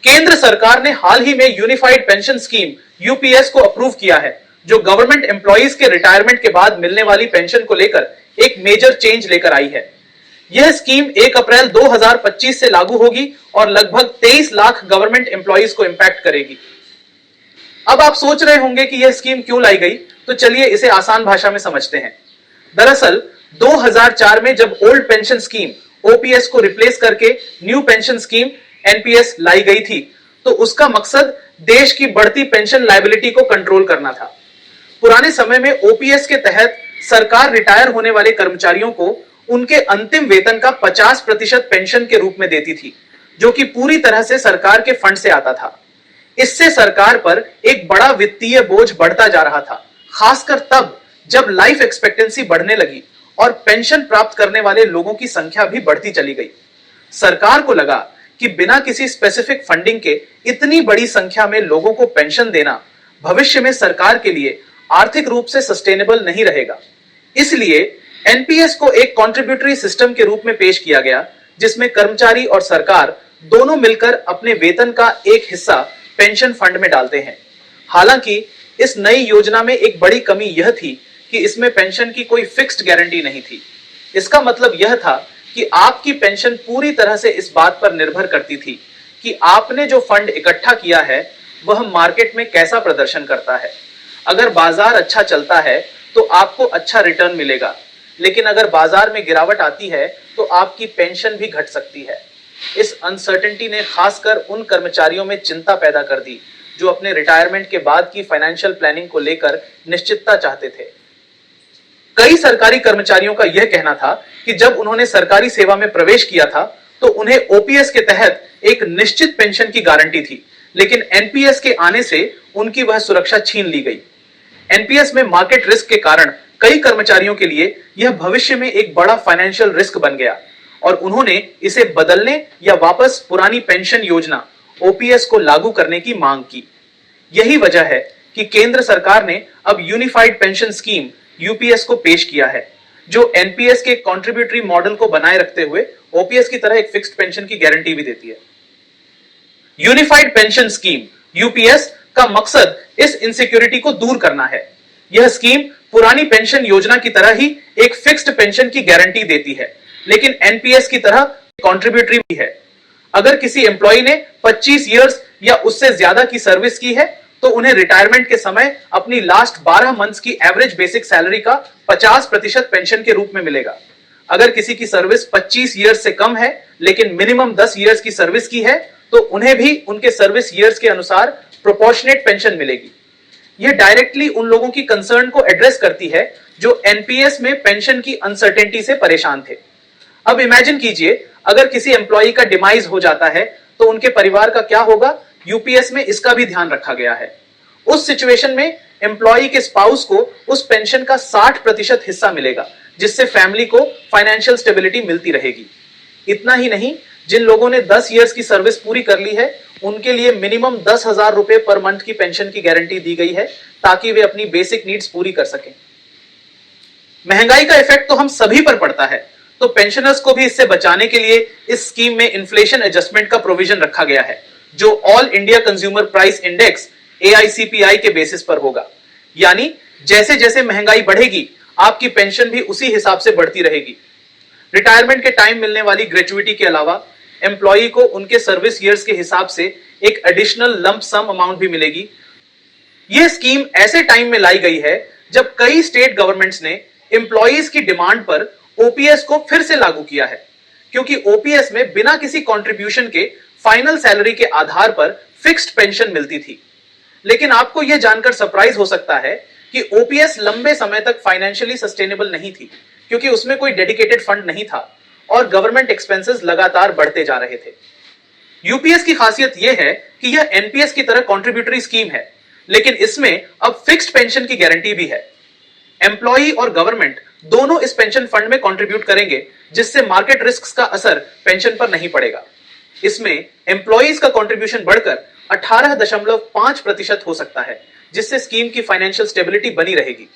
केंद्र सरकार ने हाल ही में यूनिफाइड पेंशन स्कीम यूपीएस को अप्रूव किया है, जो गवर्नमेंट एम्प्लॉइज के रिटायरमेंट के बाद मिलने वाली पेंशन को लेकर एक मेजर चेंज लेकर आई है। यह स्कीम 1 अप्रैल 2025 से लागू होगी और लगभग 23 लाख गवर्नमेंट एम्प्लॉइज को इंपैक्ट करेगी। अब आप सोच रहे होंगे कि यह स्कीम क्यों लाई गई, तो चलिए इसे आसान भाषा में समझते हैं। दरअसल 2004 में जब ओल्ड पेंशन स्कीम ओपीएस को रिप्लेस करके न्यू पेंशन स्कीम एनपीएस लाई गई थी, तो उसका मकसद देश की बढ़ती पेंशन लायबिलिटी को कंट्रोल करना था। पुराने समय में ओपीएस के तहत सरकार रिटायर होने वाले कर्मचारियों को उनके अंतिम वेतन का 50% पेंशन के रूप में देती थी, जो कि पूरी तरह से सरकार के फंड से आता था। इससे सरकार पर एक बड़ा वित्तीय बोझ बढ़ता जा रहा था, खासकर तब जब लाइफ एक्सपेक्टेंसी बढ़ने लगी और पेंशन प्राप्त करने वाले लोगों की संख्या भी बढ़ती चली गई। सरकार को लगा कि बिना किसी स्पेसिफिक फंडिंग के इतनी बड़ी संख्या में लोगों को पेंशन देना भविष्य में सरकार के लिए आर्थिक रूप से सस्टेनेबल नहीं रहेगा। इसलिए एनपीएस को एक कॉन्ट्रिब्यूटरी सिस्टम के रूप में पेश किया गया, जिसमें कर्मचारी और सरकार दोनों मिलकर अपने वेतन का एक हिस्सा पेंशन फंड में डालते हैं। हालांकि इस नई योजना में एक बड़ी कमी यह थी कि इसमें पेंशन की कोई फिक्स्ड गारंटी नहीं थी। इसका मतलब यह था कि आपकी पेंशन पूरी तरह से इस बात पर निर्भर करती थी कि आपने जो फंड इकट्ठा किया है वह मार्केट में कैसा प्रदर्शन करता है। अगर बाजार अच्छा चलता है तो आपको अच्छा रिटर्न मिलेगा, लेकिन अगर बाजार में गिरावट आती है तो आपकी पेंशन भी घट सकती है। इस अनसर्टेनिटी ने खासकर उन कर्मचारियों में चिंता पैदा कर दी जो अपने रिटायरमेंट के बाद की फाइनेंशियल प्लानिंग को लेकर निश्चितता चाहते थे। कई सरकारी कर्मचारियों का यह कहना था कि जब उन्होंने सरकारी सेवा में प्रवेश किया था तो उन्हें ओपीएस के तहत एक निश्चित पेंशन की गारंटी थी, लेकिन एनपीएस के आने से उनकी वह सुरक्षा छीन ली गई। एनपीएस में मार्केट रिस्क के कारण कई कर्मचारियों के लिए यह भविष्य में एक बड़ा फाइनेंशियल रिस्क बन गया और उन्होंने इसे बदलने या वापस पुरानी पेंशन योजना ओपीएस को लागू करने की मांग की। यही वजह है कि केंद्र सरकार ने अब यूनिफाइड पेंशन स्कीम यूपीएस को पेश किया है, जो एनपीएस के कॉन्ट्रिब्यूटरी मॉडल को बनाए रखते हुए ओपीएस की तरह एक फिक्स्ड पेंशन की गारंटी भी देती है। यूनिफाइड पेंशन स्कीम यूपीएस का मकसद इस इनसिक्योरिटी को दूर करना है। यह स्कीम पुरानी पेंशन योजना की तरह ही एक फिक्स्ड पेंशन की गारंटी देती है, लेकिन एनपीएस की तरह कॉन्ट्रिब्यूटरी भी है। अगर किसी एम्प्लॉय ने 25 इयर्स या उससे ज्यादा की सर्विस की है तो उन्हें रिटायरमेंट के समय अपनी लास्ट 12 मंथ्स की एवरेज बेसिक सैलरी का 50% पेंशन के रूप में मिलेगा। अगर किसी की सर्विस 25 इयर्स से कम है लेकिन मिनिमम 10 इयर्स की सर्विस की है तो उन्हें भी उनके सर्विस इयर्स के अनुसार प्रोपोर्शनेट पेंशन मिलेगी। यह डायरेक्टली उन लोगों की कंसर्न को एड्रेस करती है जो एनपीएस में पेंशन की अनसर्टेनिटी से परेशान थे। अब इमेजिन कीजिए, अगर किसी एम्प्लॉय का डिमाइज हो जाता है तो उनके परिवार का क्या होगा। यूपीएस में इसका भी ध्यान रखा गया है। उस सिचुएशन में एम्प्लॉय के स्पाउस को उस पेंशन का 60% हिस्सा मिलेगा, जिससे फैमिली को फाइनेंशियल स्टेबिलिटी मिलती रहेगी। इतना ही नहीं, जिन लोगों ने 10 इयर्स की सर्विस पूरी कर ली है उनके लिए मिनिमम 10,000 रुपए पर मंथ की पेंशन की गारंटी दी गई है, ताकि वे अपनी बेसिक नीड्स पूरी कर सकें। महंगाई का इफेक्ट तो हम सभी पर पड़ता है, तो पेंशनर्स को भी इससे बचाने के लिए इस स्कीम में इन्फ्लेशन एडजस्टमेंट का प्रोविजन रखा गया है, जो all India consumer price index AICPI के बेसिस पर होगा। यानी जैसे जैसे महंगाई बढ़ेगी आपकी पेंशन भी उसी हिसाब से बढ़ती रहेगी। रिटायरमेंट के टाइम मिलने वाली ग्रेचुइटी के अलावा एम्प्लॉई को उनके सर्विस ईयर्स के हिसाब से एक एडिशनल लंप सम अमाउंट भी मिलेगी। यह स्कीम ऐसे टाइम में लाई गई है जब कई स्टेट गवर्नमेंट्स ने एम्प्लॉइज की डिमांड पर ओपीएस को फिर से लागू किया है, क्योंकि ओपीएस में बिना किसी कंट्रीब्यूशन के फाइनल सैलरी के आधार पर फिक्स्ड पेंशन मिलती थी। लेकिन आपको यह जानकर सरप्राइज हो सकता है कि ओपीएस लंबे समय तक फाइनेंशियली सस्टेनेबल नहीं थी, क्योंकि उसमें कोई डेडिकेटेड फंड नहीं था और गवर्नमेंट एक्सपेंसेस लगातार बढ़ते जा रहे थे। यूपीएस की खासियत यह है कि यह एनपीएस की तरह कंट्रीब्यूटरी स्कीम है, लेकिन इसमें अब फिक्स्ड पेंशन की गारंटी भी है। एम्प्लॉई और गवर्नमेंट दोनों इस पेंशन फंड में कंट्रीब्यूट करेंगे, जिससे मार्केट रिस्क का असर पेंशन पर नहीं पड़ेगा। इसमें एम्प्लॉइज का कंट्रीब्यूशन बढ़कर 18.5% हो सकता है, जिससे स्कीम की फाइनेंशियल स्टेबिलिटी बनी रहेगी।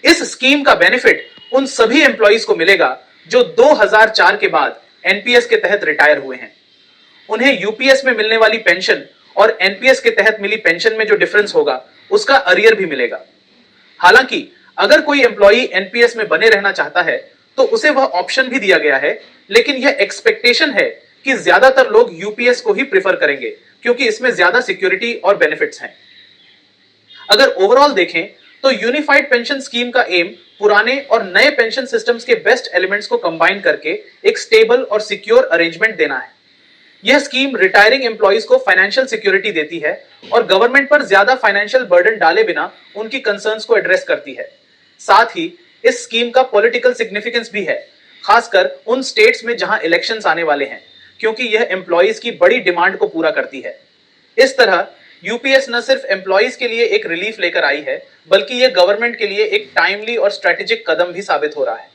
इस स्कीम का बेनिफिट उन सभी एम्प्लॉइज को मिलेगा जो 2004 के बाद एनपीएस के तहत रिटायर हुए हैं। उन्हें यूपीएस में मिलने वाली पेंशन और एनपीएस के तहत मिली पेंशन में जो डिफरेंस होगा उसका अरियर भी मिलेगा। हालांकि अगर कोई एम्प्लॉई एनपीएस में बने रहना चाहता है तो उसे वह ऑप्शन भी दिया गया है, लेकिन यह एक्सपेक्टेशन है कि ज्यादातर लोग यूपीएस को ही प्रेफर करेंगे क्योंकि इसमें ज्यादा सिक्योरिटी और बेनिफिट्स हैं। अगर ओवरऑल देखें तो यूनिफाइड पेंशन स्कीम का एम पुराने और नए पेंशन सिस्टम्स के बेस्ट एलिमेंट्स को कंबाइन करके एक स्टेबल और सिक्योर अरेंजमेंट देना है। यह स्कीम रिटायरिंग एम्प्लॉइज को फाइनेंशियल सिक्योरिटी देती है और गवर्नमेंट पर ज्यादा फाइनेंशियल बर्डन डाले बिना उनकी कंसर्न्स को एड्रेस करती है। साथ ही इस स्कीम का पॉलिटिकल सिग्निफिकेंस भी है, खासकर उन स्टेट्स में जहां इलेक्शंस आने वाले हैं, क्योंकि यह एम्प्लॉइज की बड़ी डिमांड को पूरा करती है। इस तरह यूपीएस न सिर्फ एम्प्लॉइज के लिए एक रिलीफ लेकर आई है, बल्कि यह गवर्नमेंट के लिए एक टाइमली और स्ट्रेटेजिक कदम भी साबित हो रहा है।